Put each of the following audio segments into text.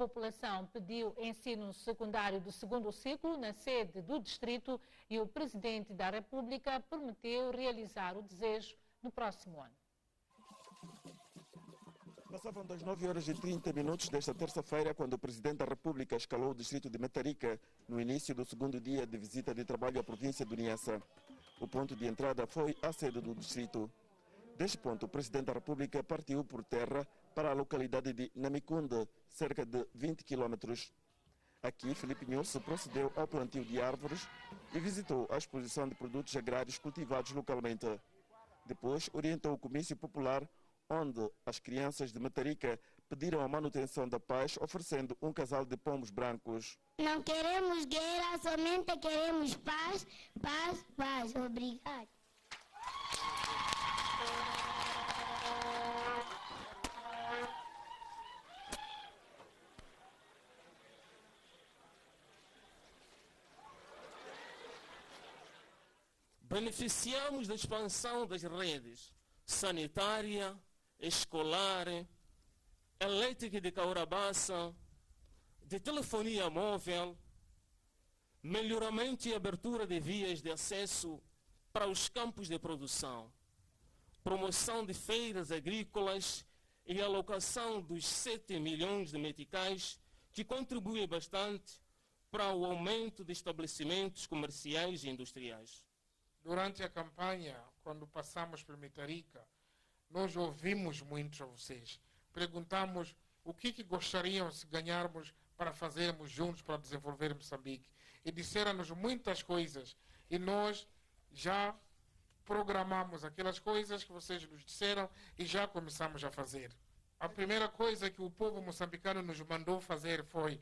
população pediu ensino secundário do segundo ciclo na sede do distrito e o Presidente da República prometeu realizar o desejo no próximo ano. Passavam das 9h30 desta terça-feira quando o Presidente da República escalou o distrito de Metarica no início do segundo dia de visita de trabalho à província do Niassa. O ponto de entrada foi a sede do distrito. Deste ponto, o Presidente da República partiu por terra para a localidade de Namicunde, cerca de 20 quilômetros. Aqui, Filipe Nhosse procedeu ao plantio de árvores e visitou a exposição de produtos agrários cultivados localmente. Depois, orientou o comício popular, onde as crianças de Metarica pediram a manutenção da paz, oferecendo um casal de pombos brancos. Não queremos guerra, somente queremos paz, paz, paz. Obrigado. Beneficiamos da expansão das redes sanitária, escolar, elétrica de Caurabaça, de telefonia móvel, melhoramento e abertura de vias de acesso para os campos de produção, promoção de feiras agrícolas e alocação dos 7 milhões de meticais, que contribuem bastante para o aumento de estabelecimentos comerciais e industriais. Durante a campanha, quando passamos por Metarica, nós ouvimos muito a vocês. Perguntamos o que gostariam se ganharmos para fazermos juntos para desenvolver Moçambique. E disseram-nos muitas coisas. E nós já programamos aquelas coisas que vocês nos disseram e já começamos a fazer. A primeira coisa que o povo moçambicano nos mandou fazer foi: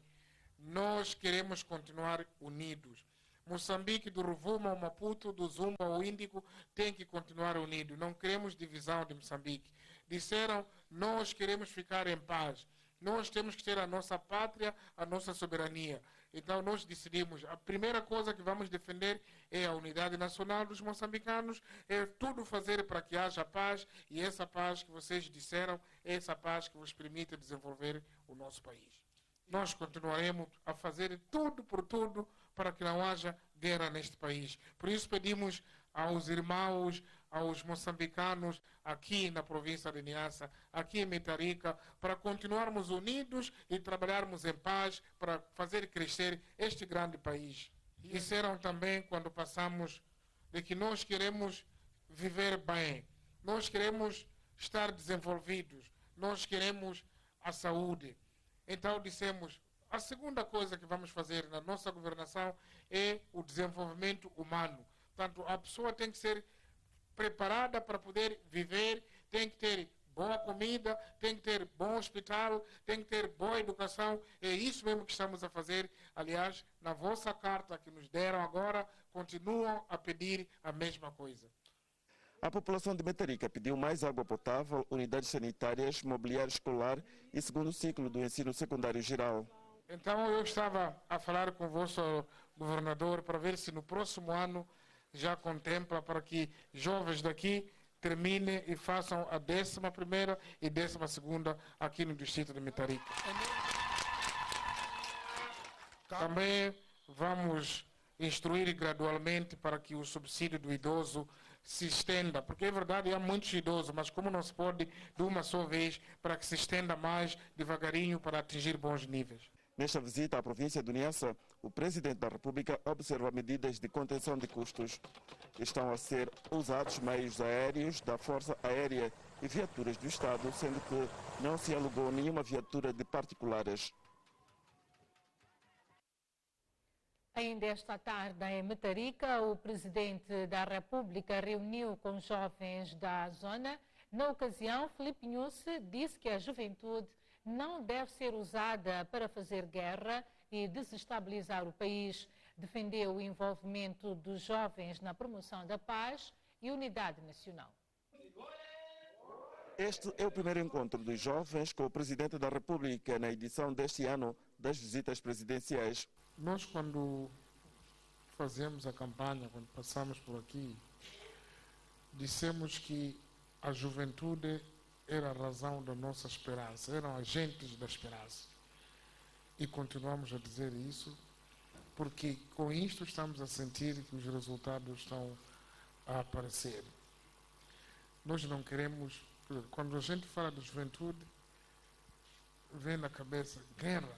nós queremos continuar unidos. Moçambique, do Rovuma ao Maputo, do Zumba ao Índico, tem que continuar unido. Não queremos divisão de Moçambique. Disseram: nós queremos ficar em paz. Nós temos que ter a nossa pátria, a nossa soberania. Então nós decidimos, a primeira coisa que vamos defender é a unidade nacional dos moçambicanos, é tudo fazer para que haja paz, e essa paz que vocês disseram é essa paz que vos permite desenvolver o nosso país. Nós continuaremos a fazer tudo por tudo para que não haja guerra neste país. Por isso pedimos aos irmãos, aos moçambicanos aqui na província de Niassa, aqui em Metarica, para continuarmos unidos e trabalharmos em paz para fazer crescer este grande país. Disseram também, quando passamos, de que nós queremos viver bem, nós queremos estar desenvolvidos, nós queremos a saúde. Então dissemos: a segunda coisa que vamos fazer na nossa governação é o desenvolvimento humano. Portanto, a pessoa tem que ser preparada para poder viver, tem que ter boa comida, tem que ter bom hospital, tem que ter boa educação. É isso mesmo que estamos a fazer. Aliás, na vossa carta que nos deram agora, continuam a pedir a mesma coisa. A população de Metarica pediu mais água potável, unidades sanitárias, mobiliário escolar e segundo ciclo do ensino secundário geral. Então eu estava a falar com o vosso governador para ver se no próximo ano já contempla para que jovens daqui terminem e façam a 11ª e 12ª aqui no distrito de Metarica. Também vamos instruir gradualmente para que o subsídio do idoso se estenda, porque é verdade, há muitos idosos, mas como não se pode de uma só vez, para que se estenda mais devagarinho para atingir bons níveis. Nesta visita à província do Niassa, o Presidente da República observa medidas de contenção de custos. Estão a ser usados meios aéreos da Força Aérea e viaturas do Estado, sendo que não se alugou nenhuma viatura de particulares. Ainda esta tarde, em Metarica, o Presidente da República reuniu com jovens da zona. Na ocasião, Filipe Nhosse disse que a juventude não deve ser usada para fazer guerra e desestabilizar o país. Defendeu o envolvimento dos jovens na promoção da paz e unidade nacional. Este é o primeiro encontro dos jovens com o Presidente da República na edição deste ano das visitas presidenciais. Nós, quando fazemos a campanha, quando passamos por aqui, dissemos que a juventude era a razão da nossa esperança, eram agentes da esperança. E continuamos a dizer isso, porque com isto estamos a sentir que os resultados estão a aparecer. Nós não queremos, quando a gente fala de juventude, vem na cabeça guerra.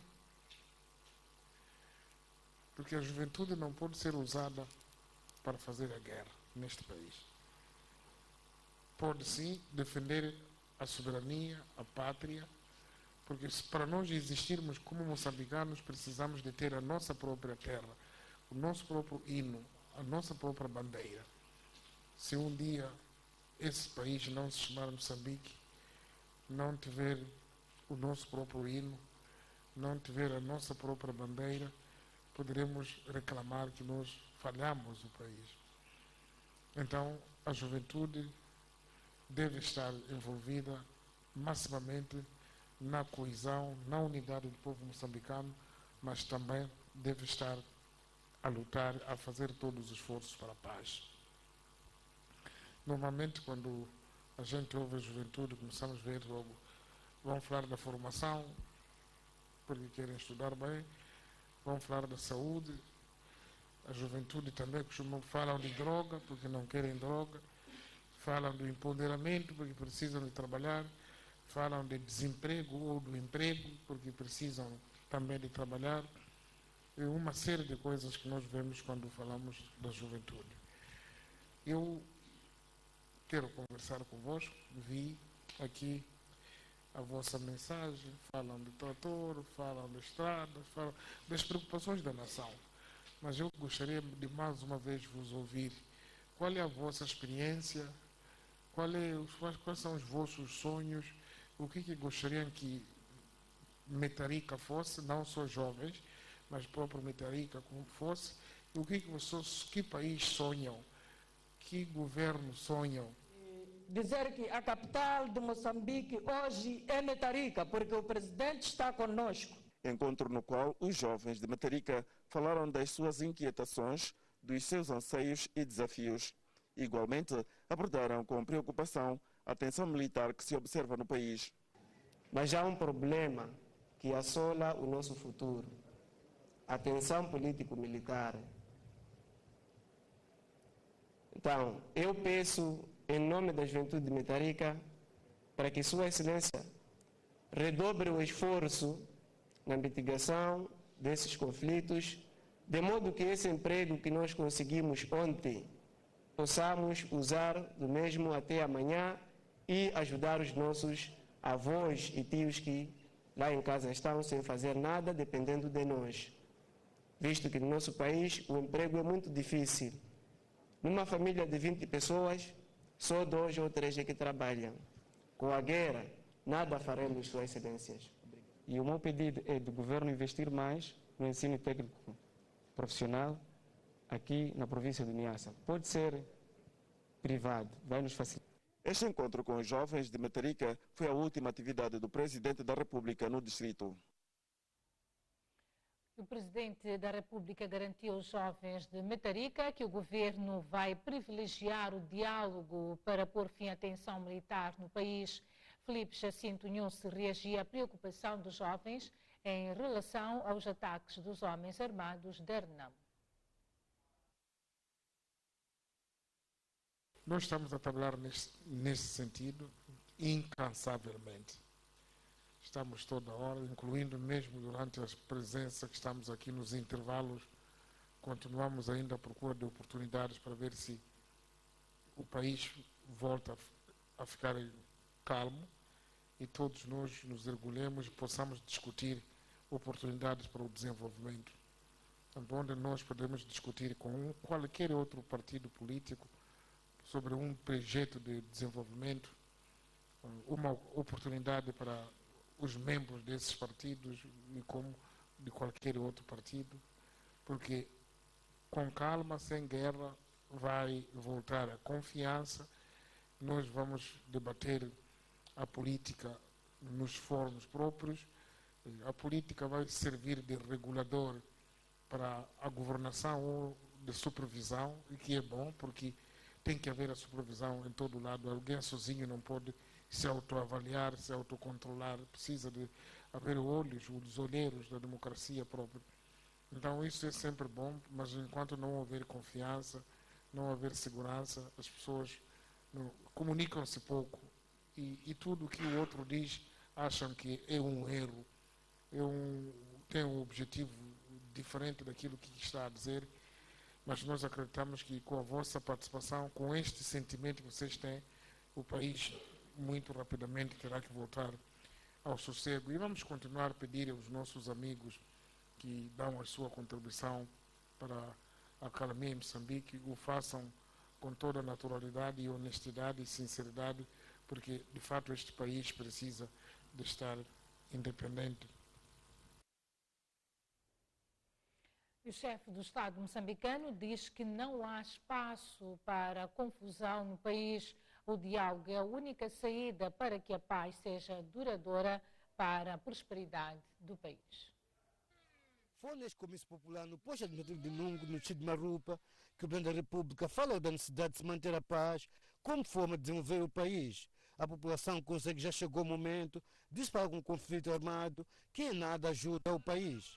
Porque a juventude não pode ser usada para fazer a guerra neste país. Pode sim defender a soberania, a pátria, porque para nós existirmos como moçambicanos precisamos de ter a nossa própria terra, o nosso próprio hino, a nossa própria bandeira. Se um dia esse país não se chamar Moçambique, não tiver o nosso próprio hino, não tiver a nossa própria bandeira, poderemos reclamar que nós falhamos o país. Então, a juventude deve estar envolvida maximamente na coesão, na unidade do povo moçambicano, mas também deve estar a lutar, a fazer todos os esforços para a paz. Normalmente, quando a gente ouve a juventude, começamos a ver logo, vão falar da formação, porque querem estudar bem, vão falar da saúde, a juventude também falam de droga, porque não querem droga, falam do empoderamento, porque precisam de trabalhar, falam de desemprego ou do emprego, porque precisam também de trabalhar, e uma série de coisas que nós vemos quando falamos da juventude. Eu quero conversar convosco, vi aqui a vossa mensagem, falam de trator, falam de estradas, falam das preocupações da nação. Mas eu gostaria de mais uma vez vos ouvir. Qual é a vossa experiência? Quais são os vossos sonhos? O que gostariam que Metarica fosse, não só jovens, mas próprio Metarica como fosse? E o que país sonham? Que governo sonham? Dizer que a capital de Moçambique hoje é Metarica, porque o presidente está conosco. Encontro no qual os jovens de Metarica falaram das suas inquietações, dos seus anseios e desafios. Igualmente, abordaram com preocupação a tensão militar que se observa no país. Mas há um problema que assola o nosso futuro: a tensão político-militar. Então, eu peço, em nome da juventude de Metarica, para que Sua Excelência redobre o esforço na mitigação desses conflitos, de modo que esse emprego que nós conseguimos ontem possamos usar do mesmo até amanhã e ajudar os nossos avós e tios que lá em casa estão sem fazer nada, dependendo de nós. Visto que no nosso país o emprego é muito difícil. Numa família de 20 pessoas, só 2 ou 3 é que trabalham. Com a guerra, nada faremos, Suas Excelências. E o meu pedido é do governo investir mais no ensino técnico profissional aqui na província de Niassa. Pode ser privado, vai nos facilitar. Este encontro com os jovens de Metarica foi a última atividade do Presidente da República no distrito. O Presidente da República garantiu aos jovens de Metarica que o governo vai privilegiar o diálogo para pôr fim à tensão militar no país. Filipe Jacinto Nhonse reagia à preocupação dos jovens em relação aos ataques dos homens armados de Renamo. Nós estamos a trabalhar nesse sentido incansavelmente. Estamos toda hora, incluindo mesmo durante a presença que estamos aqui nos intervalos, continuamos ainda à procura de oportunidades para ver se o país volta a ficar calmo e todos nós nos ergulhemos e possamos discutir oportunidades para o desenvolvimento, onde nós podemos discutir com qualquer outro partido político sobre um projeto de desenvolvimento, uma oportunidade para os membros desses partidos e como de qualquer outro partido, porque com calma, sem guerra, vai voltar a confiança. Nós vamos debater a política nos fóruns próprios. A política vai servir de regulador para a governação ou de supervisão, e que é bom, porque tem que haver a supervisão em todo lado. Alguém sozinho não pode se autoavaliar, se autocontrolar, precisa de abrir os olheiros da democracia própria. Então isso é sempre bom, mas enquanto não houver confiança, não houver segurança, as pessoas comunicam-se pouco e tudo o que o outro diz acham que é um erro, tem um objetivo diferente daquilo que está a dizer, mas nós acreditamos que com a vossa participação, com este sentimento que vocês têm, o país muito rapidamente terá que voltar ao sossego. E vamos continuar a pedir aos nossos amigos que dão a sua contribuição para a calmia em Moçambique, o façam com toda a naturalidade e honestidade e sinceridade, porque de fato este país precisa de estar independente. O chefe do Estado moçambicano diz que não há espaço para confusão no país. O diálogo é a única saída para que a paz seja duradoura para a prosperidade do país. Foi neste comício popular no posto administrativo de Nungo, no Distrito de Marupa, que o Presidente da República falou da necessidade de se manter a paz como forma de desenvolver o país. A população consegue, já chegou o momento de se parar com um conflito armado que em nada ajuda o país.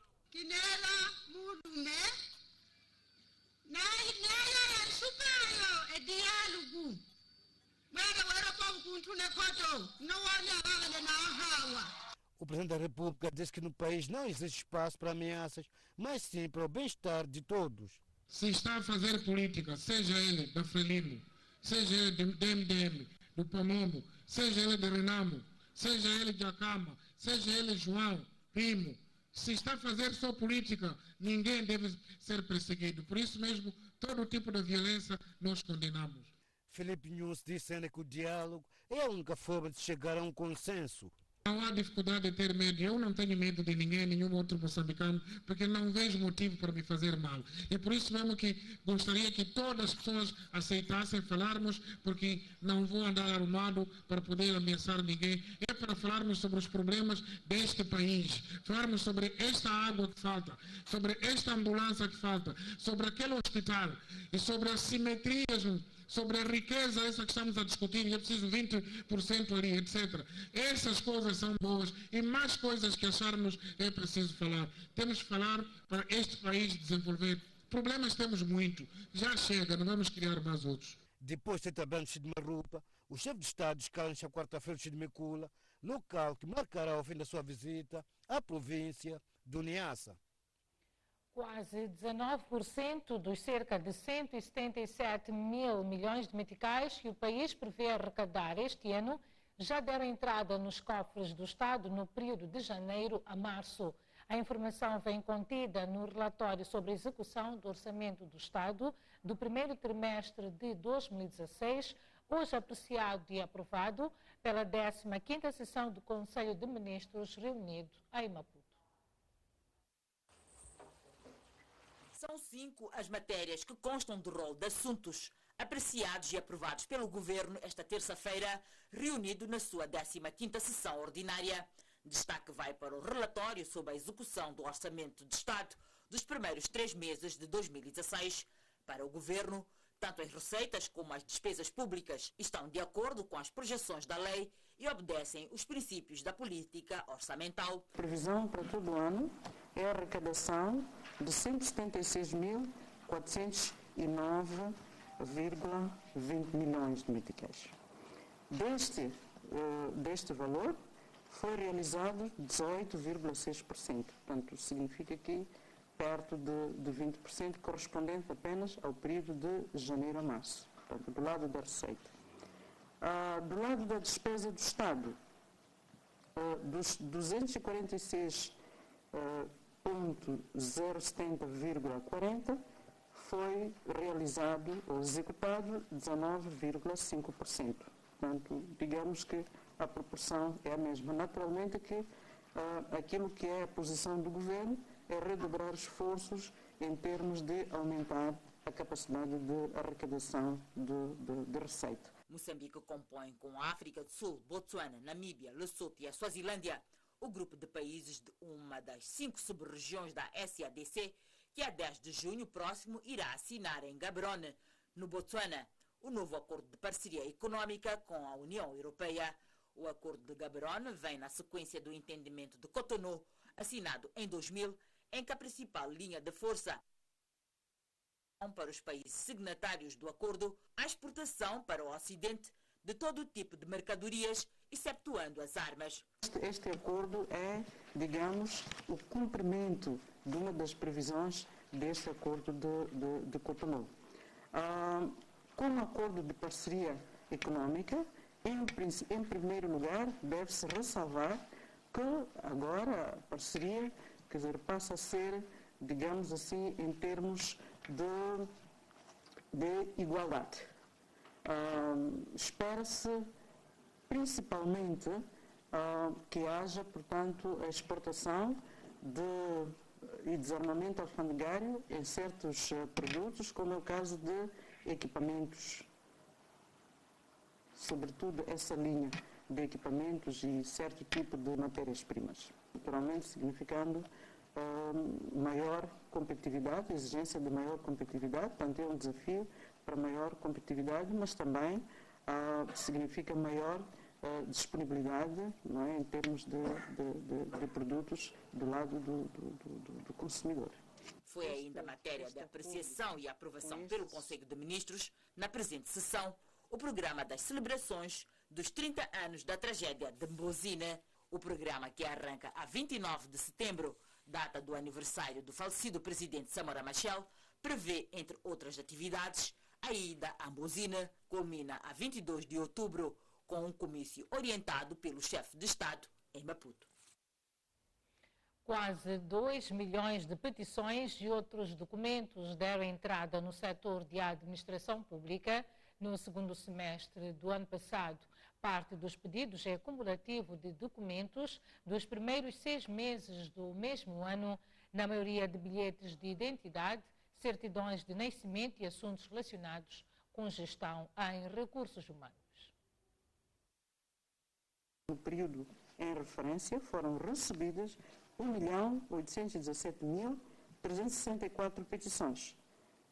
O Presidente da República diz que no país não existe espaço para ameaças, mas sim para o bem-estar de todos. Se está a fazer política, seja ele da Frelimo, seja ele do MDM, do Pamombo, seja ele de Renamo, seja ele de Acama, seja ele João, Primo, se está a fazer só política, ninguém deve ser perseguido. Por isso mesmo, todo tipo de violência nós condenamos. Filipe Nunes disse ainda que o diálogo é a única forma de chegar a um consenso. Não há dificuldade de ter medo. Eu não tenho medo de ninguém, nenhum outro moçambicano, porque não vejo motivo para me fazer mal. E por isso mesmo que gostaria que todas as pessoas aceitassem falarmos, porque não vou andar armado para poder ameaçar ninguém. É para falarmos sobre os problemas deste país, falarmos sobre esta água que falta, sobre esta ambulância que falta, sobre aquele hospital e sobre as simetrias, sobre a riqueza essa que estamos a discutir, e é preciso 20% ali, etc. Essas coisas são boas e mais coisas que acharmos é preciso falar. Temos que falar para este país desenvolver. Problemas temos muito, já chega, não vamos criar mais outros. Depois de também de Marupa, o chefe de Estado descansa quarta-feira de Mecula, local que marcará o fim da sua visita à província do Niassa. Quase 19% dos cerca de 177 mil milhões de meticais que o país prevê arrecadar este ano já deram entrada nos cofres do Estado no período de janeiro a março. A informação vem contida no relatório sobre a execução do Orçamento do Estado do primeiro trimestre de 2016, hoje apreciado e aprovado pela 15ª sessão do Conselho de Ministros reunido em Maputo. São 5 as matérias que constam do rol de assuntos apreciados e aprovados pelo Governo esta terça-feira, reunido na sua 15ª sessão ordinária. Destaque vai para o relatório sobre a execução do Orçamento de Estado dos primeiros 3 meses de 2016. Para o Governo, tanto as receitas como as despesas públicas estão de acordo com as projeções da lei e obedecem os princípios da política orçamental. A previsão para todo o ano é a arrecadação de 176.409,20 milhões de meticais. Deste valor, foi realizado 18,6%. Portanto, significa que perto de 20%, correspondente apenas ao período de janeiro a março. Portanto, do lado da receita. Do lado da despesa do Estado, dos 246,070,40 foi realizado ou executado 19,5%. Portanto, digamos que a proporção é a mesma. Naturalmente que aquilo que é a posição do governo é redobrar esforços em termos de aumentar a capacidade de arrecadação de receita. Moçambique compõe com a África do Sul, Botsuana, Namíbia, Lesotho e a Suazilândia o grupo de países de uma das 5 sub-regiões da SADC, que a 10 de junho próximo irá assinar em Gaborone, no Botsuana, o novo acordo de parceria econômica com a União Europeia. O acordo de Gaborone vem na sequência do entendimento de Cotonou, assinado em 2000, em que a principal linha de força para os países signatários do acordo a exportação para o Ocidente de todo o tipo de mercadorias, exceptuando as armas. Este acordo é, digamos, o cumprimento de uma das previsões deste acordo de Cotonou. Como acordo de parceria econômica, em primeiro lugar, deve-se ressalvar que agora a parceria, quer dizer, passa a ser, digamos assim, em termos de igualdade. Espera-se principalmente que haja, portanto, a exportação e desarmamento alfandegário em certos produtos, como é o caso de equipamentos, sobretudo essa linha de equipamentos e certo tipo de matérias-primas, naturalmente significando maior competitividade, exigência de maior competitividade, portanto é um desafio para maior competitividade, mas também significa maior disponibilidade, não é, em termos de produtos do lado do consumidor. Foi ainda matéria de apreciação e aprovação pelo Conselho de Ministros, na presente sessão, o programa das celebrações dos 30 anos da tragédia de Mbozine. O programa, que arranca a 29 de setembro, data do aniversário do falecido presidente Samora Machel, prevê, entre outras atividades, a ida a Mbozine, culmina a 22 de outubro, com um comício orientado pelo chefe de Estado em Maputo. Quase 2 milhões de petições e outros documentos deram entrada no setor de administração pública no segundo semestre do ano passado. Parte dos pedidos é cumulativo de documentos dos primeiros 6 meses do mesmo ano, na maioria de bilhetes de identidade, certidões de nascimento e assuntos relacionados com gestão em recursos humanos. No período em referência foram recebidas 1.817.364 petições,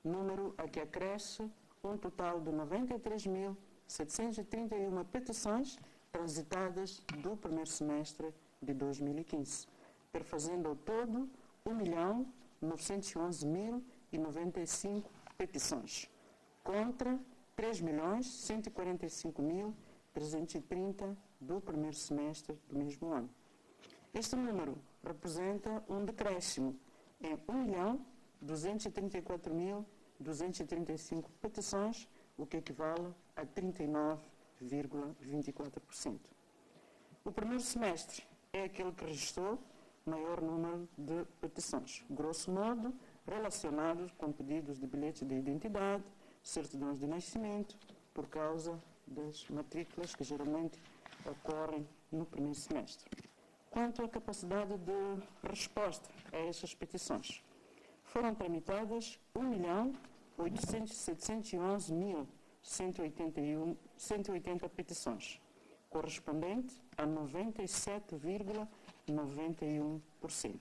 número a que acresce um total de 93.731 petições transitadas do primeiro semestre de 2015, perfazendo ao todo 1.911.095 petições, contra 3.145.330 do primeiro semestre do mesmo ano. Este número representa um decréscimo em 1.234.235 petições, o que equivale a 39,24%. O primeiro semestre é aquele que registrou maior número de petições, grosso modo relacionados com pedidos de bilhetes de identidade, certidões de nascimento, por causa das matrículas que geralmente ocorrem no primeiro semestre. Quanto à capacidade de resposta a estas petições, foram tramitadas 1.711.180 petições, correspondente a 97,91%,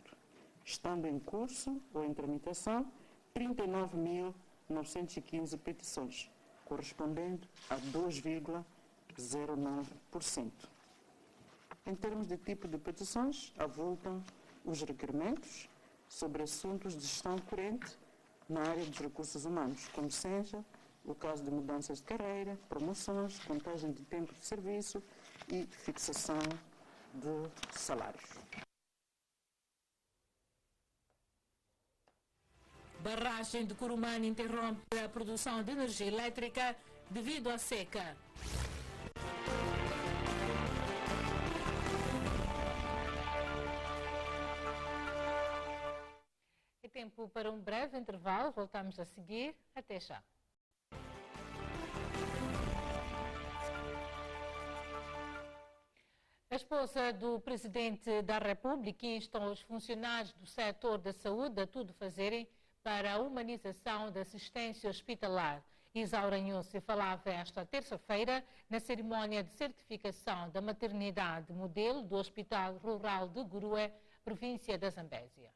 estando em curso ou em tramitação 39.915 petições, correspondendo a 2,09%. Em termos de tipo de petições, avultam os requerimentos sobre assuntos de gestão corrente na área dos recursos humanos, como seja o caso de mudanças de carreira, promoções, contagem de tempo de serviço e fixação de salários. Barragem de Curumane interrompe a produção de energia elétrica devido à seca. É tempo para um breve intervalo. Voltamos a seguir. Até já. A esposa do Presidente da República insta os funcionários do setor da saúde a tudo fazerem para a humanização da assistência hospitalar. Isaura Nhusi falava esta terça-feira na cerimónia de certificação da maternidade modelo do Hospital Rural de Gurue, província da Zambésia.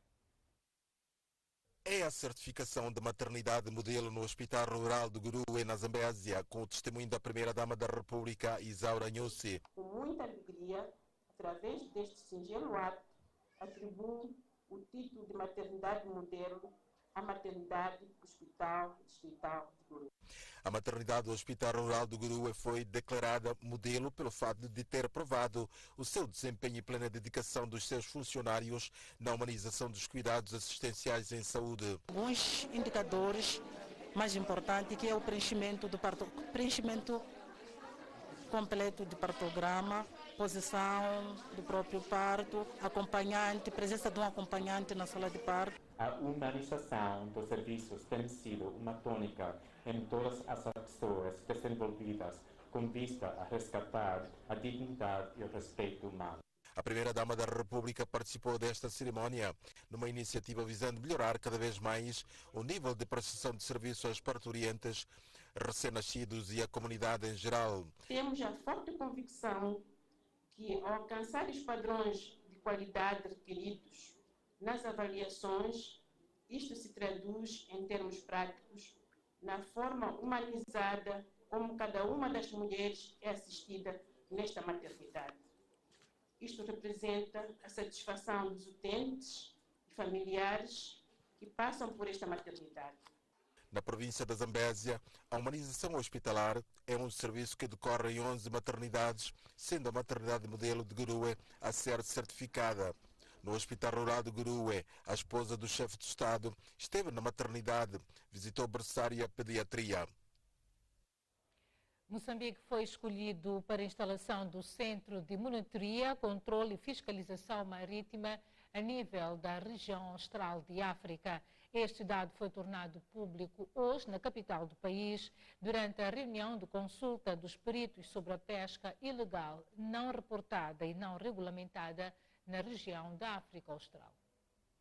é a certificação de maternidade modelo no Hospital Rural de Gurue, na Zambésia, com o testemunho da Primeira-Dama da República, Isaura Nhusi. Com muita alegria, através deste singelo ato, atribuo o título de maternidade modelo à maternidade do Hospital Distrital de Gurue. A maternidade do Hospital Rural de Gurue foi declarada modelo pelo fato de ter provado o seu desempenho e plena dedicação dos seus funcionários na humanização dos cuidados assistenciais em saúde. Alguns indicadores mais importantes, que é o preenchimento completo de partograma, posição do próprio parto, acompanhante, presença de um acompanhante na sala de parto. A humanização dos serviços tem sido uma tônica em todas as pessoas desenvolvidas com vista a resgatar a dignidade e o respeito humano. A Primeira-Dama da República participou desta cerimónia numa iniciativa visando melhorar cada vez mais o nível de prestação de serviços aos parturientes, recém-nascidos e à comunidade em geral. Temos a forte convicção que, ao alcançar os padrões de qualidade requeridos nas avaliações, isto se traduz em termos práticos na forma humanizada como cada uma das mulheres é assistida nesta maternidade. Isto representa a satisfação dos utentes e familiares que passam por esta maternidade. Na província da Zambésia, a humanização hospitalar é um serviço que decorre em 11 maternidades, sendo a maternidade modelo de Gurue a ser certificada. No Hospital Rural de Gurue, a esposa do chefe de Estado esteve na maternidade, visitou berçário e a pediatria. Moçambique foi escolhido para a instalação do Centro de Monitoria, Controle e Fiscalização Marítima a nível da região austral de África. Este dado foi tornado público hoje na capital do país, durante a reunião de consulta dos peritos sobre a pesca ilegal, não reportada e não regulamentada na região da África Austral.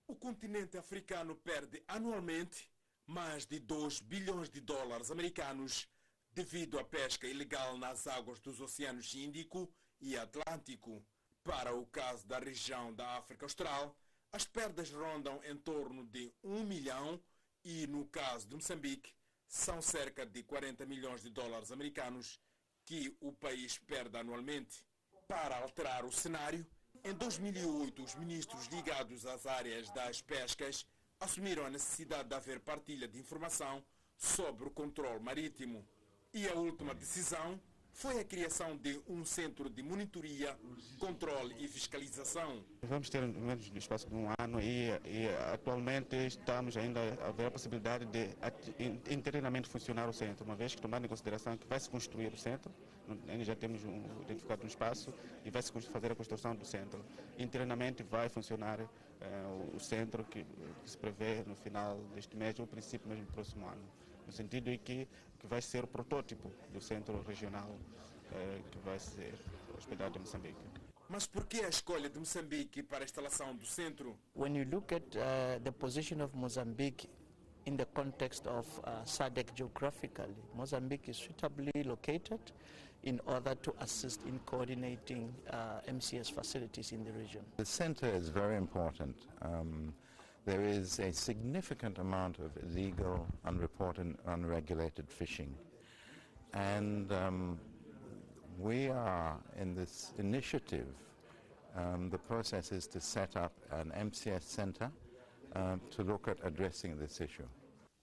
O continente africano perde anualmente mais de 2 bilhões de dólares americanos devido à pesca ilegal nas águas dos oceanos Índico e Atlântico. Para o caso da região da África Austral, as perdas rondam em torno de 1 milhão e, no caso de Moçambique, são cerca de 40 milhões de dólares americanos que o país perde anualmente. Para alterar o cenário, em 2008, os ministros ligados às áreas das pescas assumiram a necessidade de haver partilha de informação sobre o controle marítimo. E a última decisão foi a criação de um centro de monitoria, controle e fiscalização. Vamos ter menos no espaço de um ano e atualmente estamos ainda a ver a possibilidade de internamente funcionar o centro, uma vez que tomando em consideração que vai se construir o centro, ainda já temos identificado um espaço e vai se fazer a construção do centro. Internamente vai funcionar o centro que se prevê no final deste mês ou no princípio mesmo do próximo ano. No sentido de que vai ser o protótipo do centro regional que vai ser hospedado em Moçambique. Mas por que a escolha de Moçambique para a instalação do centro? When you look at the position of Mozambique in the context of SADC geographically, Mozambique is suitably located in order to assist in coordinating MCS facilities in the region. The center is very important. There is a significant amount of illegal, unreported, unregulated fishing. And we are in this initiative, the process is to set up an MCS center to look at addressing this issue.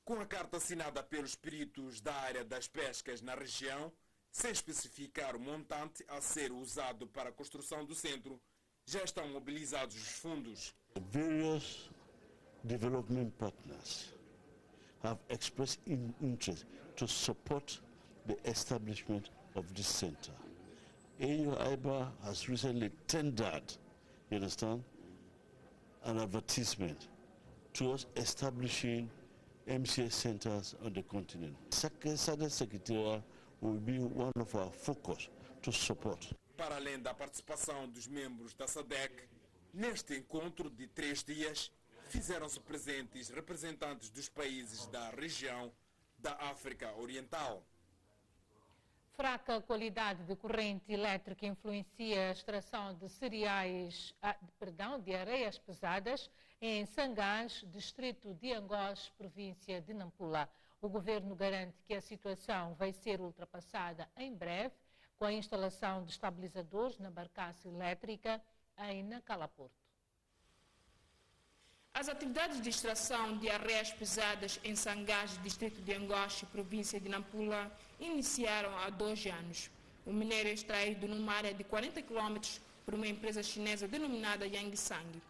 Com a carta assinada pelos peritos da área das pescas na região, sem especificar o montante a ser usado para a construção do centro, já estão mobilizados os fundos. Various development partners have expressed interest to support the establishment of this center. AU-IBA has recently tendered, you understand, an advertisement towards establishing MCS centers on the continent. SADC Secretariat will be one of our focus to support. Para além da participação dos membros da SADC, neste encontro de 3 dias, fizeram-se presentes representantes dos países da região da África Oriental. Fraca qualidade de corrente elétrica influencia a extração de cereais, de areias pesadas em Sangás, distrito de Angoche, província de Nampula. O governo garante que a situação vai ser ultrapassada em breve com a instalação de estabilizadores na barcaça elétrica em Nacala Porto. As atividades de extração de areias pesadas em Sangás, distrito de Angoche, província de Nampula, iniciaram há 2 anos. O minério é extraído numa área de 40 km por uma empresa chinesa denominada Yangsang.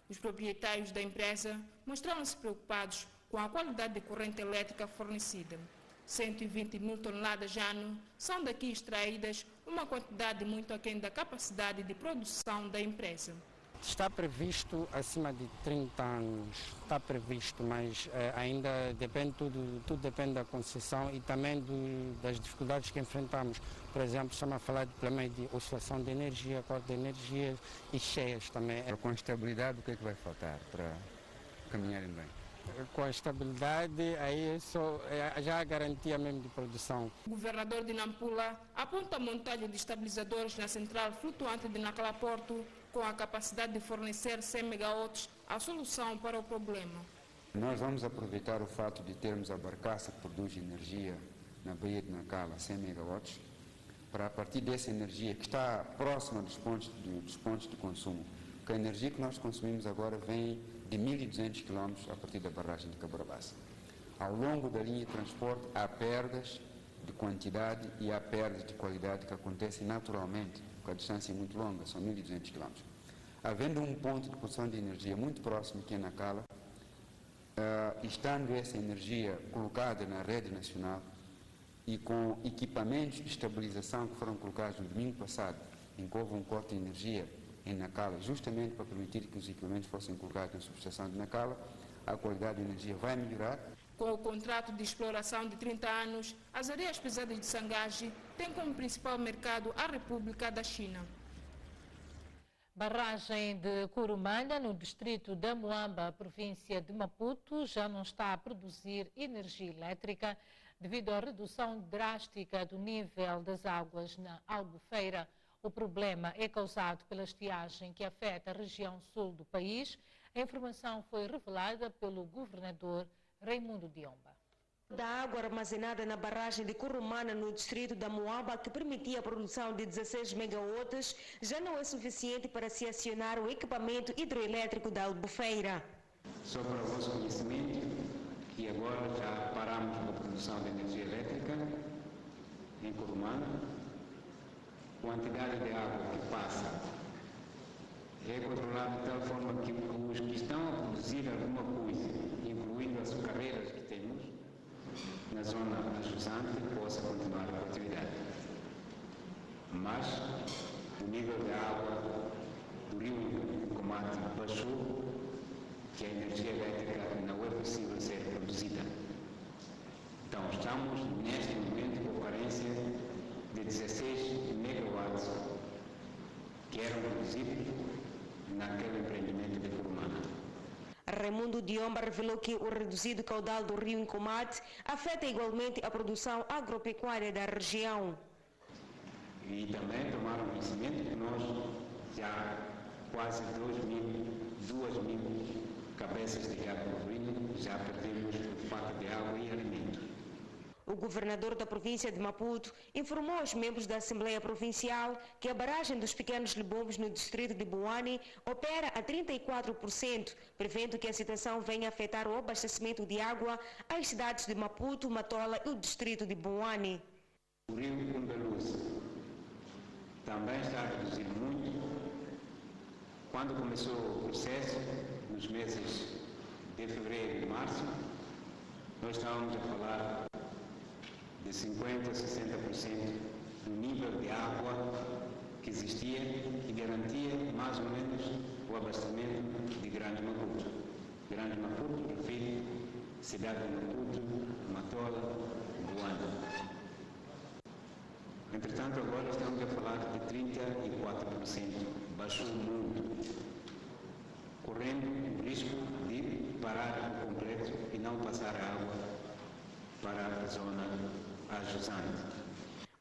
Os proprietários da empresa mostraram-se preocupados com a qualidade de corrente elétrica fornecida. 120 mil toneladas ano são daqui extraídas, uma quantidade muito aquém da capacidade de produção da empresa. Está previsto acima de 30 anos, está previsto, mas ainda depende, tudo depende da concessão e também das dificuldades que enfrentamos. Por exemplo, estamos a falar de problemas de oscilação de energia, corte de energia e cheias também. Com estabilidade, o que é que vai faltar para caminharem bem? Com a estabilidade, aí já a garantia mesmo de produção. O governador de Nampula aponta a montagem de estabilizadores na central flutuante de Nacala Porto com a capacidade de fornecer 100 megawatts a solução para o problema. Nós vamos aproveitar o fato de termos a barcaça que produz energia na Baía de Nacala, 100 megawatts, para a partir dessa energia que está próxima dos pontos de consumo, que a energia que nós consumimos agora vem de 1.200 km a partir da barragem de Cabrabassa. Ao longo da linha de transporte há perdas de quantidade e há perdas de qualidade que acontecem naturalmente, porque a distância é muito longa, são 1.200 km. Havendo um ponto de produção de energia muito próximo aqui em Nacala, estando essa energia colocada na rede nacional e com equipamentos de estabilização que foram colocados no domingo passado, em que houve um corte de energia em Nacala, justamente para permitir que os equipamentos fossem colocados na subestação de Nacala, a qualidade da energia vai melhorar. Com o contrato de exploração de 30 anos, as areias pesadas de Sangás têm como principal mercado a República da China. Barragem de Curumana, no distrito da Moamba, província de Maputo, já não está a produzir energia elétrica devido à redução drástica do nível das águas na Albufeira. O problema é causado pela estiagem que afeta a região sul do país. A informação foi revelada pelo governador Raimundo Diomba. Da água armazenada na barragem de Curumana, no distrito da Moamba, que permitia a produção de 16 megawatts, já não é suficiente para se acionar o equipamento hidroelétrico da Albufeira. Só para o vosso conhecimento, que agora já paramos a produção de energia elétrica em Curumana. A quantidade de água que passa é controlada de tal forma que os que estão a produzir alguma coisa, incluindo as carreiras que temos na zona ajusante, possa continuar a atividade. Mas o nível de água do rio Comate baixou, que a energia elétrica não é possível ser produzida. Então estamos neste momento com carência de 16 megawatts que eram produzidos naquele empreendimento de Curumana. Raimundo Diomba revelou que o reduzido caudal do rio Incomate afeta igualmente a produção agropecuária da região. E também tomaram conhecimento que nós já quase 2.000 cabeças de gado bovino já perdemos por falta de água e alimento. O governador da província de Maputo informou aos membros da Assembleia Provincial que a barragem dos Pequenos Libombos no distrito de Boane opera a 34%, prevendo que a situação venha afetar o abastecimento de água às cidades de Maputo, Matola e o distrito de Boane. O rio Cumbeluce também está a reduzir muito. Quando começou o processo, nos meses de fevereiro e março, nós estávamos a falar de 50% a 60% do nível de água que existia e garantia mais ou menos o abastecimento de Grande Maputo. Grande Maputo, refiro, cidade de Maputo, Matola, Boane. Entretanto, agora estamos a falar de 34%, baixou muito, correndo o risco de parar por completo e não passar a água para a zona ajusante.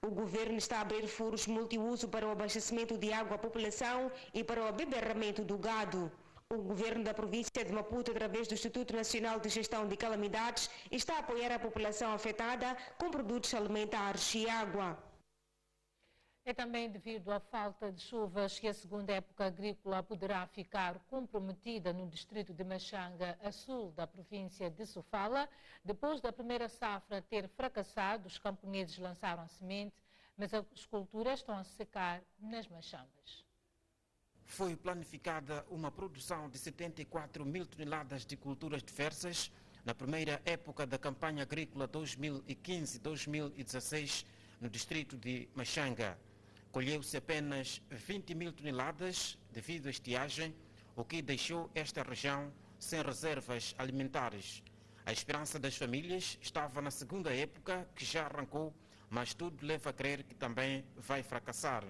O governo está a abrir furos multiuso para o abastecimento de água à população e para o abeberramento do gado. O governo da província de Maputo, através do Instituto Nacional de Gestão de Calamidades, está a apoiar a população afetada com produtos alimentares e água. É também devido à falta de chuvas que a segunda época agrícola poderá ficar comprometida no distrito de Machanga, a sul da província de Sofala. Depois da primeira safra ter fracassado, os camponeses lançaram a semente, mas as culturas estão a secar nas Machangas. Foi planificada uma produção de 74 mil toneladas de culturas diversas na primeira época da campanha agrícola 2015-2016 no distrito de Machanga. Colheu-se apenas 20 mil toneladas devido à estiagem, o que deixou esta região sem reservas alimentares. A esperança das famílias estava na segunda época, que já arrancou, mas tudo leva a crer que também vai fracassar.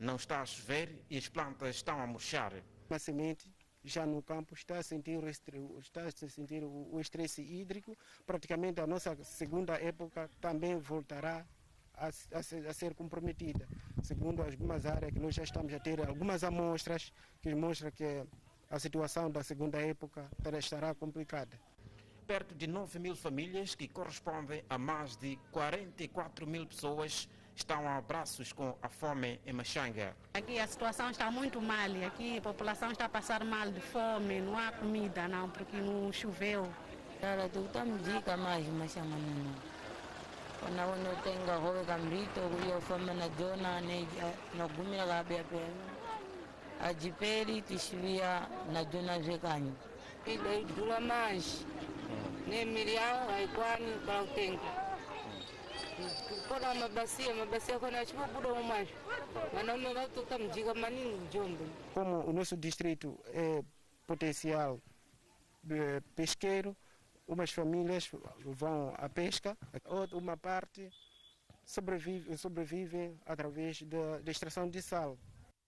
Não está a chover e as plantas estão a murchar. A semente já no campo está a sentir o estresse hídrico. Praticamente a nossa segunda época também voltará a ser comprometida. Segundo algumas áreas que nós já estamos a ter algumas amostras que mostram que a situação da segunda época estará complicada. Perto de 9 mil famílias, que correspondem a mais de 44 mil pessoas, estão a braços com a fome em Machanga. Aqui a situação está muito mal, aqui a população está a passar mal de fome, não há comida não, porque não choveu. Cara, tu tá me dica mais, mas chama não. Quando eu tenho arroz cambrito, eu fome na zona, na gumira gabe a jiperi tisvia na zona zekanyo. Ele dura mais, nem miriam, aí quando para o tempo. Quando uma bacia quando a chuva pula mais, mas não me vai tocar me diga maninho jombo. Como o nosso distrito é potencial pesqueiro, umas famílias vão à pesca, uma parte sobrevive através da extração de sal.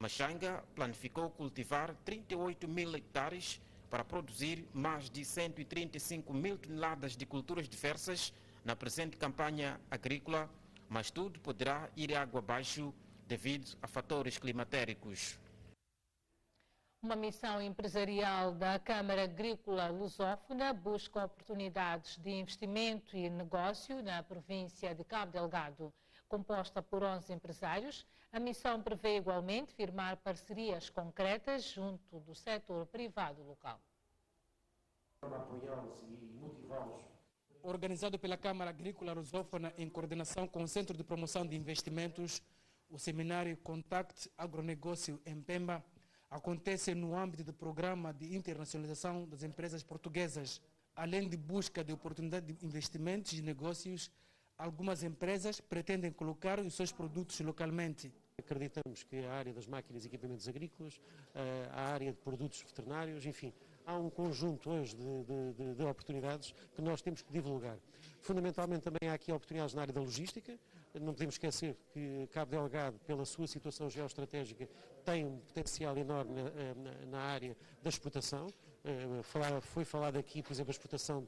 Machanga planificou cultivar 38 mil hectares para produzir mais de 135 mil toneladas de culturas diversas na presente campanha agrícola, mas tudo poderá ir água abaixo devido a fatores climatéricos. Uma missão empresarial da Câmara Agrícola Lusófona busca oportunidades de investimento e negócio na província de Cabo Delgado. Composta por 11 empresários, a missão prevê igualmente firmar parcerias concretas junto do setor privado local. Para apoiá-los e motivá-los. Organizado pela Câmara Agrícola Lusófona em coordenação com o Centro de Promoção de Investimentos, o seminário Contact Agronegócio em Pemba acontece no âmbito do Programa de Internacionalização das Empresas Portuguesas. Além de busca de oportunidade de investimentos e negócios, algumas empresas pretendem colocar os seus produtos localmente. Acreditamos que a área das máquinas e equipamentos agrícolas, a área de produtos veterinários, enfim, há um conjunto hoje de oportunidades que nós temos que divulgar. Fundamentalmente também há aqui oportunidades na área da logística. Não podemos esquecer que Cabo Delgado, pela sua situação geoestratégica, tem um potencial enorme na área da exportação. Foi falado aqui, por exemplo, a exportação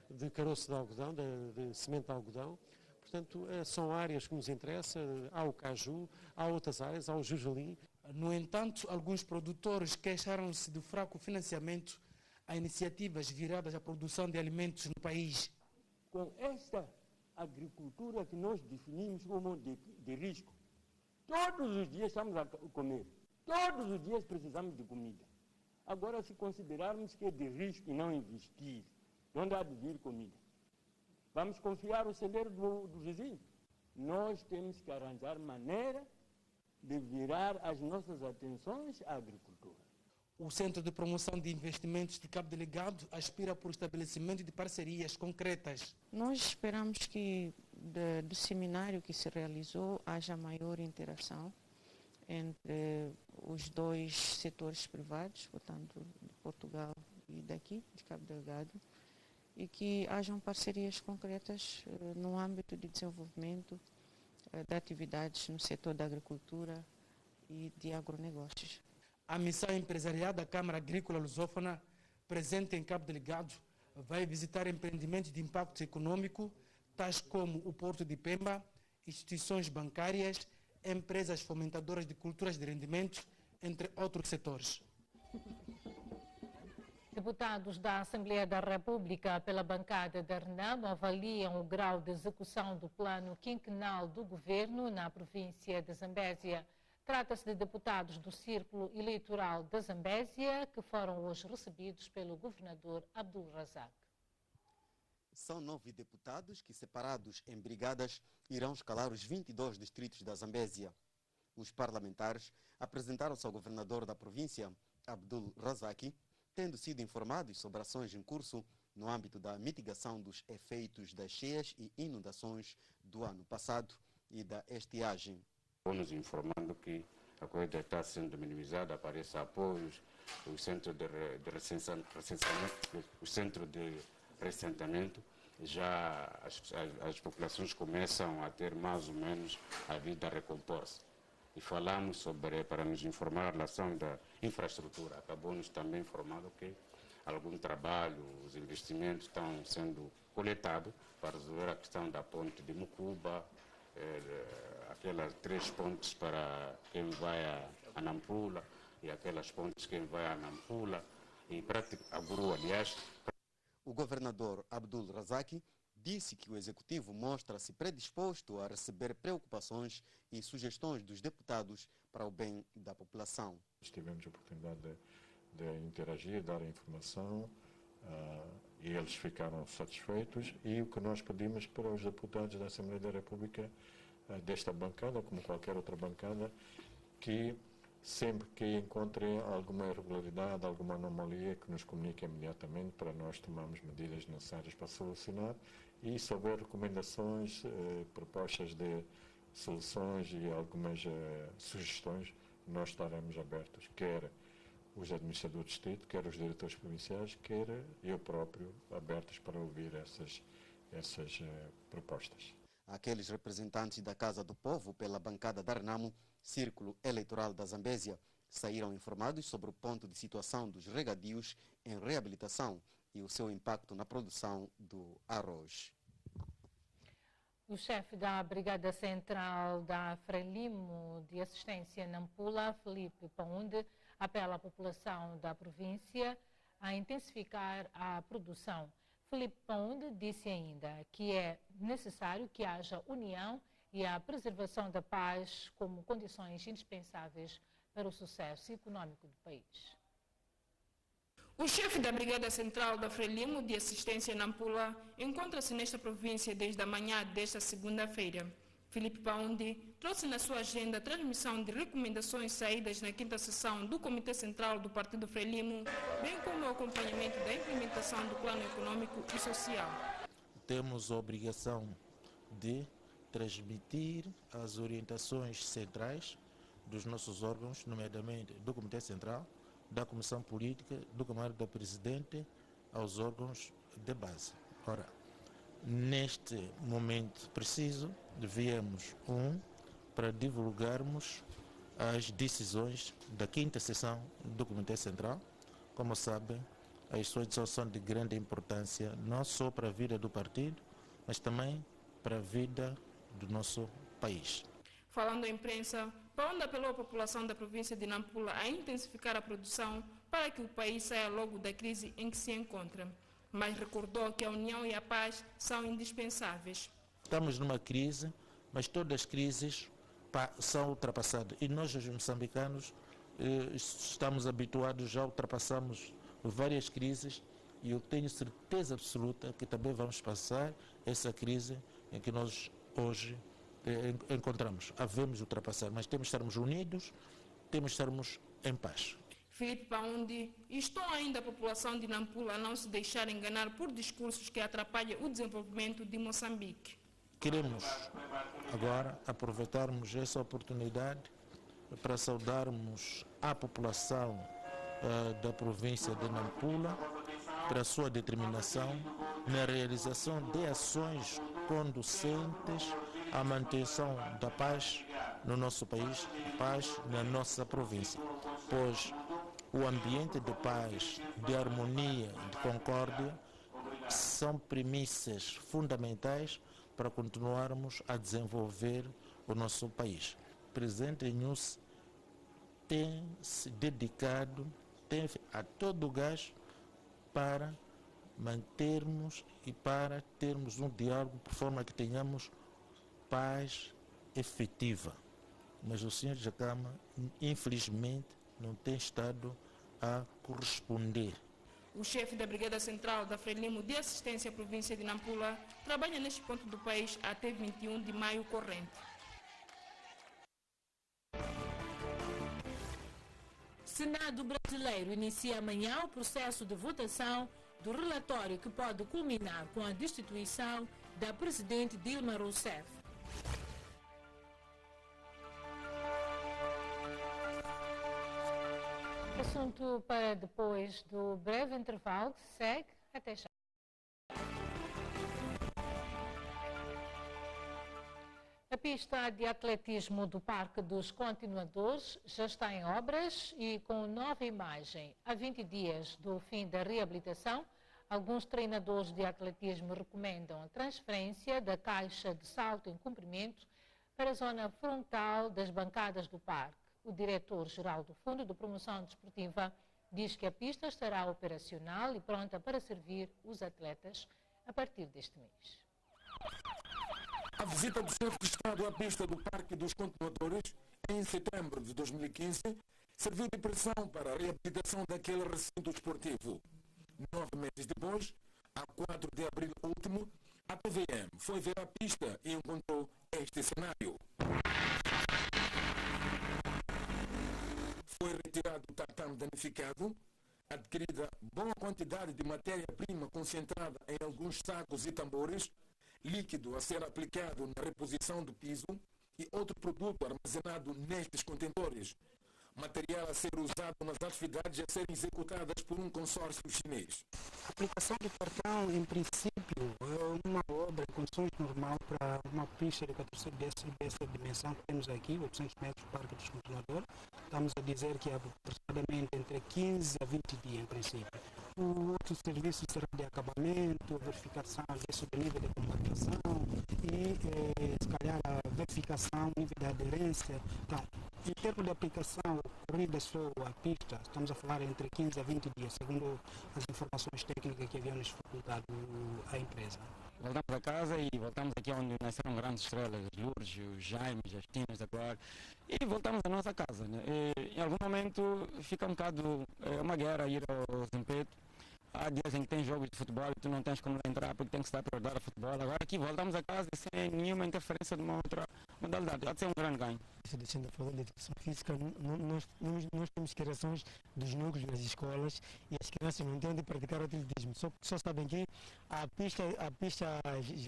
de caroço de algodão, de semente de algodão. Portanto, são áreas que nos interessam. Há o caju, há outras áreas, há o jugelim. No entanto, alguns produtores queixaram-se do fraco financiamento a iniciativas viradas à produção de alimentos no país. Com esta agricultura que nós definimos como de risco, todos os dias estamos a comer, todos os dias precisamos de comida. Agora, se considerarmos que é de risco e não investir, onde há de vir comida? Vamos confiar o celeiro do vizinho? Nós temos que arranjar maneira de virar as nossas atenções à agricultura. O Centro de Promoção de Investimentos de Cabo Delgado aspira por estabelecimento de parcerias concretas. Nós esperamos que do seminário que se realizou haja maior interação entre os dois setores privados, portanto, de Portugal e daqui, de Cabo Delgado, e que hajam parcerias concretas no âmbito de desenvolvimento de atividades no setor da agricultura e de agronegócios. A missão empresarial da Câmara Agrícola Lusófona, presente em Cabo Delgado, vai visitar empreendimentos de impacto econômico, tais como o Porto de Pemba, instituições bancárias, empresas fomentadoras de culturas de rendimentos, entre outros setores. Deputados da Assembleia da República pela bancada da RENAM avaliam o grau de execução do plano quinquenal do governo na província de Zambésia. Trata-se de deputados do Círculo Eleitoral da Zambésia que foram hoje recebidos pelo governador Abdul Razak. São 9 deputados que, separados em brigadas, irão escalar os 22 distritos da Zambésia. Os parlamentares apresentaram-se ao governador da província, Abdul Razak, tendo sido informados sobre ações em curso no âmbito da mitigação dos efeitos das cheias e inundações do ano passado e da estiagem. Nos informando que a coisa está sendo minimizada, aparecem apoios, o centro de reassentamento, já as populações começam a ter mais ou menos a vida recomposta. E falamos sobre, para nos informar a relação da infraestrutura. Acabou-nos também informando que algum trabalho, os investimentos estão sendo coletados para resolver a questão da ponte de Mucuba, aquelas 3 pontes para quem vai a Nampula e aquelas pontes quem vai a Nampula e a Guru, aliás. O governador Abdul Razak disse que o executivo mostra-se predisposto a receber preocupações e sugestões dos deputados para o bem da população. Tivemos a oportunidade de interagir, dar informação e eles ficaram satisfeitos, e o que nós pedimos para os deputados da Assembleia da República desta bancada, como qualquer outra bancada, que sempre que encontrem alguma irregularidade, alguma anomalia, que nos comuniquem imediatamente para nós tomarmos medidas necessárias para solucionar, e se houver recomendações, propostas de soluções e algumas sugestões, nós estaremos abertos, quer os administradores do distrito, quer os diretores provinciais, quer eu próprio, abertos para ouvir essas propostas. Aqueles representantes da Casa do Povo pela bancada da RENAMO, Círculo Eleitoral da Zambésia, saíram informados sobre o ponto de situação dos regadios em reabilitação e o seu impacto na produção do arroz. O chefe da Brigada Central da Frelimo de Assistência Nampula, Felipe Paunde, apela à população da província a intensificar a produção. Felipe Paunde disse ainda que é necessário que haja união e a preservação da paz como condições indispensáveis para o sucesso econômico do país. O chefe da Brigada Central da Frelimo de Assistência Nampula encontra-se nesta província desde a manhã desta segunda-feira. Felipe Paunde trouxe na sua agenda a transmissão de recomendações saídas na 5ª sessão do Comitê Central do Partido Frelimo, bem como o acompanhamento da implementação do Plano Econômico e Social. Temos a obrigação de transmitir as orientações centrais dos nossos órgãos, nomeadamente do Comitê Central, da Comissão Política, do Camarada da Presidente, aos órgãos de base. Ora, neste momento preciso, viemos para divulgarmos as decisões da 5ª sessão do Comitê Central. Como sabem, as suas decisões são de grande importância, não só para a vida do partido, mas também para a vida do nosso país. Falando à imprensa, Paunde apelou à população da província de Nampula a intensificar a produção para que o país saia logo da crise em que se encontra, mas recordou que a união e a paz são indispensáveis. Estamos numa crise, mas todas as crises são ultrapassadas. E nós, os moçambicanos, estamos habituados, já ultrapassamos várias crises, e eu tenho certeza absoluta que também vamos passar essa crise em que nós hoje encontramos. Havemos ultrapassar, mas temos de estarmos unidos, temos de estarmos em paz. Felipe Paunde instou ainda a população de Nampula a não se deixar enganar por discursos que atrapalham o desenvolvimento de Moçambique. Queremos agora aproveitarmos essa oportunidade para saudarmos a população da província de Nampula para a sua determinação na realização de ações conducentes à manutenção da paz no nosso país, paz na nossa província, pois o ambiente de paz, de harmonia, de concórdia são premissas fundamentais para continuarmos a desenvolver o nosso país. O presidente Nyusi tem se dedicado, tem a todo o gás para mantermos e para termos um diálogo por forma que tenhamos paz efetiva. Mas o Sr. Jacama, infelizmente, não tem estado a corresponder. O chefe da Brigada Central da Frelimo de Assistência à Província de Nampula trabalha neste ponto do país até 21 de maio corrente. Senado brasileiro inicia amanhã o processo de votação do relatório que pode culminar com a destituição da presidente Dilma Rousseff. Assunto para depois do breve intervalo que segue. Até já. A pista de atletismo do Parque dos Continuadores já está em obras e com nova imagem. A 20 dias do fim da reabilitação, alguns treinadores de atletismo recomendam a transferência da caixa de salto em comprimento para a zona frontal das bancadas do parque. O diretor-geral do Fundo de Promoção Desportiva diz que a pista estará operacional e pronta para servir os atletas a partir deste mês. A visita do chefe de Estado à pista do Parque dos Continuadores, em setembro de 2015, serviu de pressão para a reabilitação daquele recinto esportivo. 9 meses depois, a 4 de abril último, a TVM foi ver a pista e encontrou este cenário. Foi retirado o tatame danificado, adquirida boa quantidade de matéria-prima concentrada em alguns sacos e tambores, líquido a ser aplicado na reposição do piso e outro produto armazenado nestes contentores. Material a ser usado nas atividades a serem executadas por um consórcio chinês. A aplicação do cartão, em princípio, é uma obra em condições normais para uma pista de 14 dessa dimensão que temos aqui, 800 metros do Parque dos Continuadores. Estamos a dizer que é aproximadamente entre 15 a 20 dias, em princípio. O outro serviço será de acabamento, verificação do nível de compactação e, se calhar, a verificação, nível de aderência. Então, em termos de aplicação ocorrida só à pista, estamos a falar entre 15 a 20 dias, segundo as informações técnicas que haviam nos facultado à empresa. Voltamos a casa e voltamos aqui onde nasceram grandes estrelas, Lourdes, os Jaimes, as Tinas agora, e voltamos à nossa casa. Né? E, em algum momento fica um bocado uma guerra ir ao Zempeto. Há dias em que tem jogos de futebol e tu não tens como entrar porque tem que estar para dar a futebol. Agora aqui voltamos a casa sem nenhuma interferência de uma outra modalidade. Há de ser um grande ganho. Deixando a falar de educação física, nós temos criações dos núcleos nas escolas e as crianças não têm de praticar atletismo. Só sabem que a pista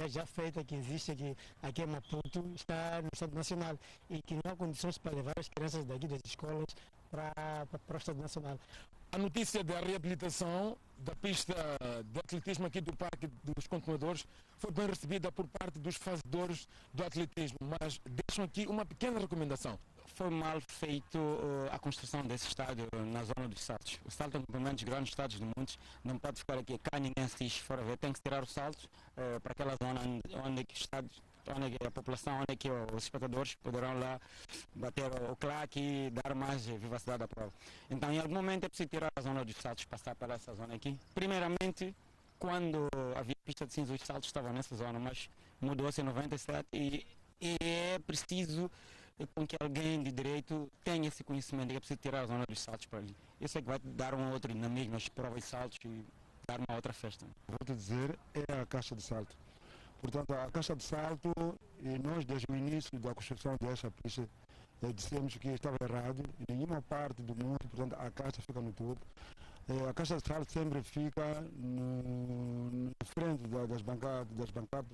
já feita que existe aqui em Maputo está no Estado Nacional e que não há condições para levar as crianças daqui das escolas para o Estado Nacional. A notícia da reabilitação da pista de atletismo aqui do Parque dos Continuadores foi bem recebida por parte dos fazedores do atletismo, mas deixam aqui uma pequena recomendação. Foi mal feito a construção desse estádio na zona dos saltos. O salto é um dos grandes estádios do mundo, não pode ficar aqui, cá ninguém assiste fora ver, tem que tirar o salto para aquela zona onde o estádio, onde a população, onde que os espectadores poderão lá bater o claque e dar mais vivacidade à prova. Então, em algum momento é preciso tirar a zona dos saltos, passar para essa zona aqui. Primeiramente, quando havia pista de cinza, os saltos estavam nessa zona, mas mudou-se em 97 e é preciso com que alguém de direito tenha esse conhecimento e é preciso tirar a zona dos saltos para ali. Isso é que vai dar um outro dinamismo nas provas de saltos e dar uma outra festa. Vou-te dizer, é a caixa de salto. Portanto, a caixa de salto, e nós desde o início da construção desta pista, dissemos que estava errado, em nenhuma parte do mundo, portanto, a caixa fica no topo. A caixa de salto sempre fica na frente das bancadas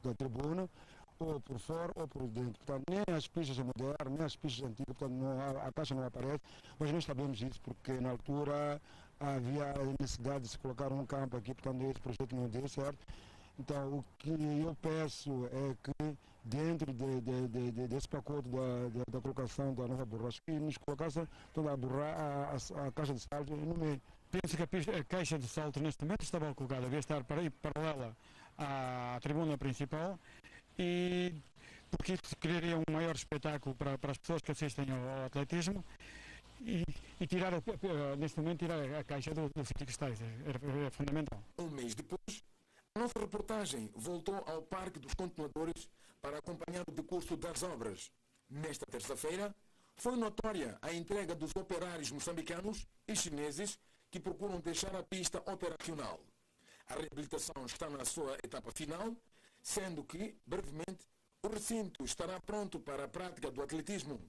da tribuna, ou por fora ou por dentro. Portanto, nem as pistas modernas, nem as pistas antigas, portanto, a caixa não aparece, mas nós sabemos isso porque na altura havia a necessidade de se colocar um campo aqui, portanto, esse projeto não deu certo. Então, o que eu peço é que dentro desse pacote da colocação da nova borracha, que nos colocassem a caixa de salto no meio. Penso que a caixa de salto neste momento estava colocada, devia estar paralela à tribuna principal, e porque isso criaria um maior espetáculo para as pessoas que assistem ao atletismo e tirar, neste momento, tirar a caixa do sítio que está. É fundamental. Um mês depois, a nossa reportagem voltou ao Parque dos Continuadores para acompanhar o decurso das obras. Nesta terça-feira, foi notória a entrega dos operários moçambicanos e chineses que procuram deixar a pista operacional. A reabilitação está na sua etapa final, sendo que, brevemente, o recinto estará pronto para a prática do atletismo.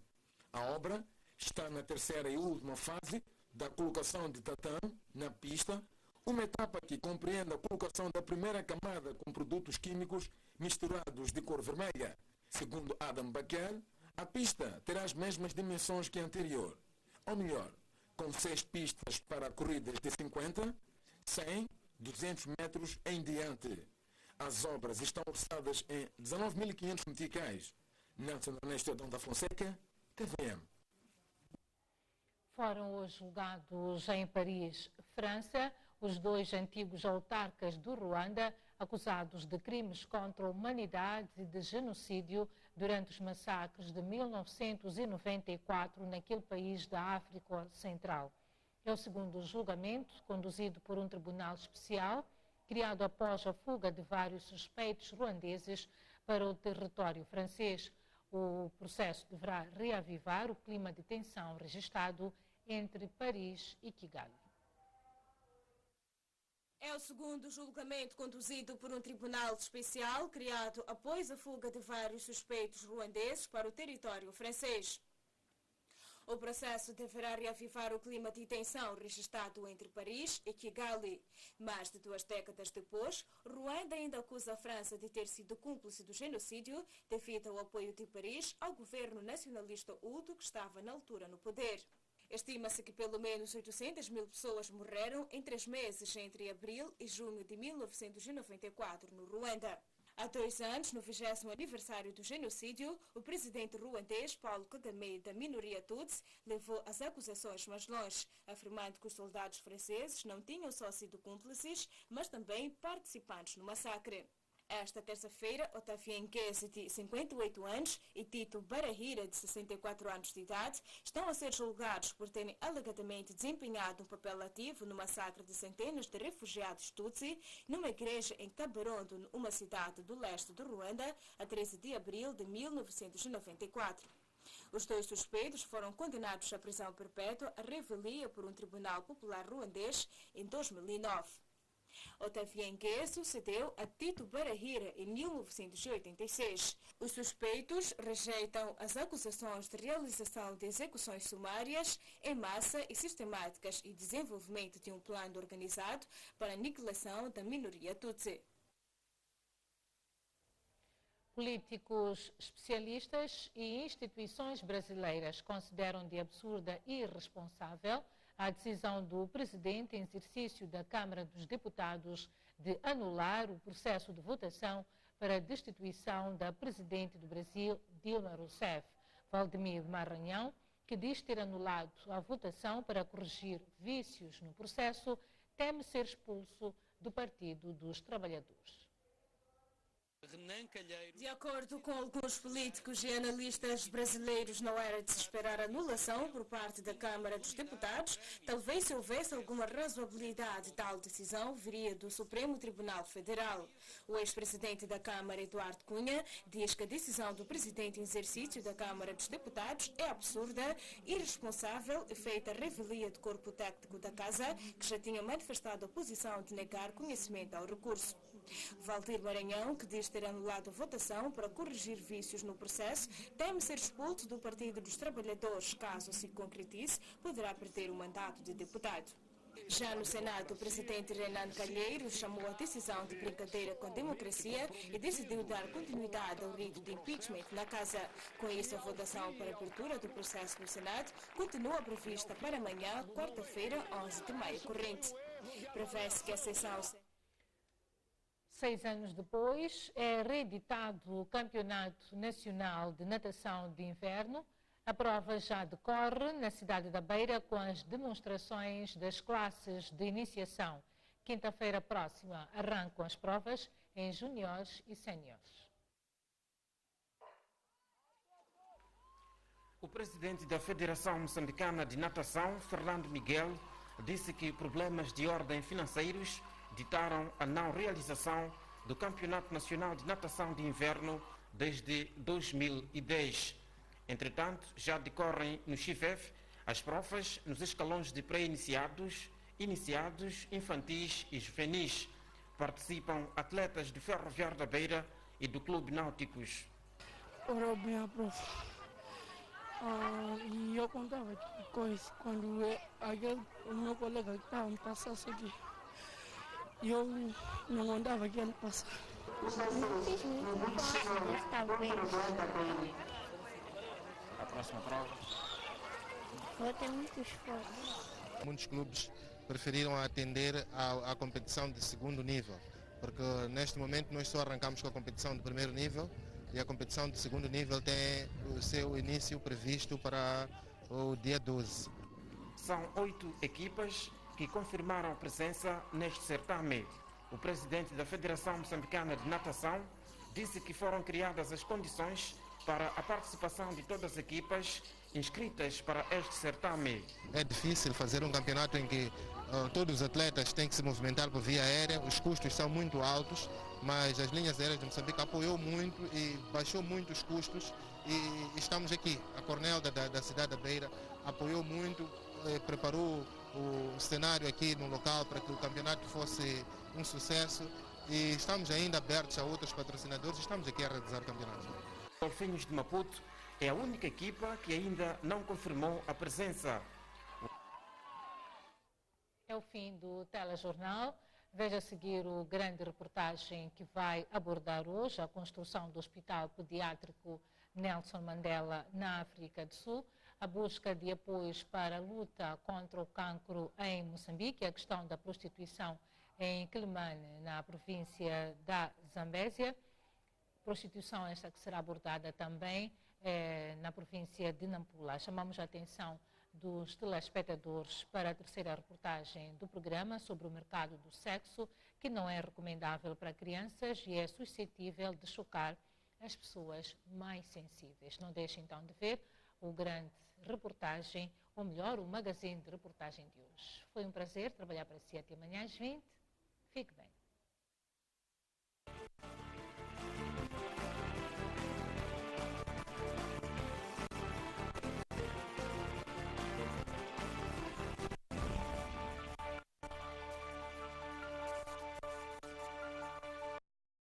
A obra está na terceira e última fase da colocação de tatame na pista, uma etapa que compreende a colocação da primeira camada com produtos químicos misturados de cor vermelha. Segundo Adam Baker, a pista terá as mesmas dimensões que a anterior, ou melhor, com 6 pistas para corridas de 50, 100, 200 metros em diante. As obras estão orçadas em 19.500 meticais. Nelson Ernesto Adão da Fonseca, TVM. Foram hoje julgados em Paris, França, os 2 antigos autarcas do Ruanda, acusados de crimes contra a humanidade e de genocídio durante os massacres de 1994 naquele país da África Central. É o segundo julgamento, conduzido por um tribunal especial, criado após a fuga de vários suspeitos ruandeses para o território francês. O processo deverá reavivar o clima de tensão registrado entre Paris e Kigali. É o segundo julgamento conduzido por um tribunal especial criado após a fuga de vários suspeitos ruandeses para o território francês. O processo deverá reavivar o clima de tensão registrado entre Paris e Kigali. Mais de 2 décadas depois, Ruanda ainda acusa a França de ter sido cúmplice do genocídio devido ao apoio de Paris ao governo nacionalista Hutu que estava na altura no poder. Estima-se que pelo menos 800.000 pessoas morreram em 3 meses entre abril e junho de 1994 no Ruanda. Há 2 anos, no 20º aniversário do genocídio, o presidente ruandês Paulo Kagame, da minoria Tutsi, levou as acusações mais longe, afirmando que os soldados franceses não tinham só sido cúmplices, mas também participantes no massacre. Esta terça-feira, Otavien Ngesi, de 58 anos, e Tito Barahira, de 64 anos de idade, estão a ser julgados por terem alegadamente desempenhado um papel ativo no massacre de centenas de refugiados Tutsi numa igreja em Kabarondo, uma cidade do leste do Ruanda, a 13 de abril de 1994. Os 2 suspeitos foram condenados à prisão perpétua à revelia por um tribunal popular ruandês em 2009. Otavien Ngesi sucedeu a Tito Barahira em 1986. Os suspeitos rejeitam as acusações de realização de execuções sumárias em massa e sistemáticas e desenvolvimento de um plano organizado para a aniquilação da minoria Tutsi. Políticos, especialistas e instituições brasileiras consideram de absurda e irresponsável a decisão do presidente em exercício da Câmara dos Deputados de anular o processo de votação para a destituição da presidente do Brasil, Dilma Rousseff. Valdemir Maranhão, que diz ter anulado a votação para corrigir vícios no processo, teme ser expulso do Partido dos Trabalhadores. De acordo com alguns políticos e analistas brasileiros, não era de se esperar anulação por parte da Câmara dos Deputados. Talvez se houvesse alguma razoabilidade, tal decisão viria do Supremo Tribunal Federal. O ex-presidente da Câmara, Eduardo Cunha, diz que a decisão do presidente em exercício da Câmara dos Deputados é absurda, irresponsável e feita à revelia do corpo técnico da Casa, que já tinha manifestado a posição de negar conhecimento ao recurso. Valdir Maranhão, que diz ter anulado a votação para corrigir vícios no processo, teme ser expulso do Partido dos Trabalhadores. Caso se concretize, poderá perder o mandato de deputado. Já no Senado, o presidente Renan Calheiros chamou a decisão de brincadeira com a democracia e decidiu dar continuidade ao rito de impeachment na Casa. Com isso, a votação para a abertura do processo no Senado continua prevista para amanhã, quarta-feira, 11 de maio corrente. Prevê-se que a sessão... 6 anos depois, é reeditado o Campeonato Nacional de Natação de Inverno. A prova já decorre na cidade da Beira com as demonstrações das classes de iniciação. Quinta-feira próxima arrancam as provas em juniores e séniores. O presidente da Federação Moçambicana de Natação, Fernando Miguel, disse que problemas de ordem financeiros ditaram a não realização do Campeonato Nacional de Natação de Inverno desde 2010. Entretanto, já decorrem no CHIVEF as provas nos escalões de pré-iniciados, iniciados, infantis e juvenis. Participam atletas do Ferroviário da Beira e do Clube Náuticos. Ora bem a prova. E eu contava com isso quando o meu colega que estava me passasse aqui. Eu não andava que ele passar. A próxima prova? Vou ter muito esforço. Muitos clubes preferiram atender à competição de segundo nível, porque neste momento nós só arrancamos com a competição de primeiro nível e a competição de segundo nível tem o seu início previsto para o dia 12. São 8 equipas que confirmaram presença neste certame. O presidente da Federação Moçambicana de Natação disse que foram criadas as condições para a participação de todas as equipas inscritas para este certame. É difícil fazer um campeonato em que todos os atletas têm que se movimentar por via aérea, os custos são muito altos, mas as linhas aéreas de Moçambique apoiou muito e baixou muito os custos e estamos aqui. A Cornel da cidade da Beira apoiou muito, preparou o cenário aqui no local para que o campeonato fosse um sucesso e estamos ainda abertos a outros patrocinadores e estamos aqui a realizar o campeonato. Golfinhos de Maputo é a única equipa que ainda não confirmou a presença. É o fim do telejornal. Veja a seguir o grande reportagem que vai abordar hoje a construção do Hospital Pediátrico Nelson Mandela na África do Sul, a busca de apoios para a luta contra o cancro em Moçambique, a questão da prostituição em Quelimane, na província da Zambésia. Prostituição esta que será abordada também na província de Nampula. Chamamos a atenção dos telespectadores para a terceira reportagem do programa sobre o mercado do sexo, que não é recomendável para crianças e é suscetível de chocar as pessoas mais sensíveis. Não deixe então de ver o grande reportagem, ou melhor, o magazine de reportagem de hoje. Foi um prazer trabalhar para si. Até amanhã às 20. Fique bem.